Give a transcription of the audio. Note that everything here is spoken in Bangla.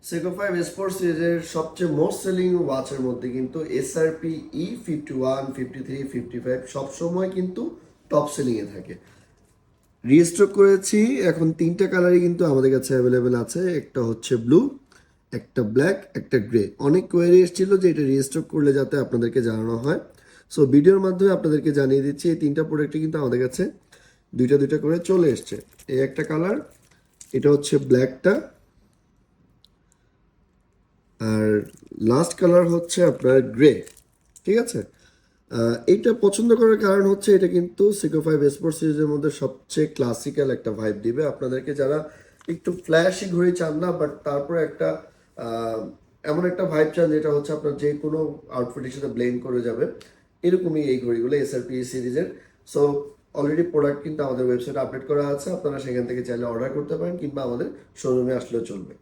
সেগো 5 স্পোর্টস সিরিজের সবচেয়ে মোস্ট সেলিং ওয়াচের মধ্যে কিন্তু এসআরপি E51, 53, 55 সবসময় কিন্তু টপ সেলিংয়ে থাকে। রিস্টক করেছি, এখন তিনটা কালারই কিন্তু আমাদের কাছে অ্যাভেলেবেল আছে। একটা হচ্ছে ব্লু, একটা ব্ল্যাক, একটা গ্রে। অনেক কোয়ারি এসেছিল যে এটা রিস্টক করলে যাতে আপনাদেরকে জানানো হয়, সো ভিডিওর মাধ্যমে আপনাদেরকে জানিয়ে দিচ্ছি। এই তিনটা প্রোডাক্টই কিন্তু আমাদের কাছে দুইটা দুইটা করে চলে এসছে। এই একটা কালার, এটা হচ্ছে ব্ল্যাকটা, আর লাস্ট কালার হচ্ছে আপনার গ্রে। ঠিক আছে, এইটা পছন্দ করার কারণ হচ্ছে এটা কিন্তু সেগো 5 স্পোর্টস সিরিজের মধ্যে সবচেয়ে ক্লাসিক্যাল একটা ভাইব দিবে আপনাদেরকে, যারা একটু ফ্ল্যাশি ঘড়ি চান না, বাট তারপরে একটা এমন একটা ভাইব চান যেটা হচ্ছে আপনার যে কোনো আউটফিটের সাথে ব্লেন্ড করে যাবে, এরকমই এই ঘড়িগুলো এসআরপি সিরিজের। সো অলরেডি প্রোডাক্ট কিন্তু আমাদের ওয়েবসাইটে আপডেট করা আছে, আপনারা সেখান থেকে চাইলে অর্ডার করতে পারেন কিংবা আমাদের শোরুমে আসলেও চলবে।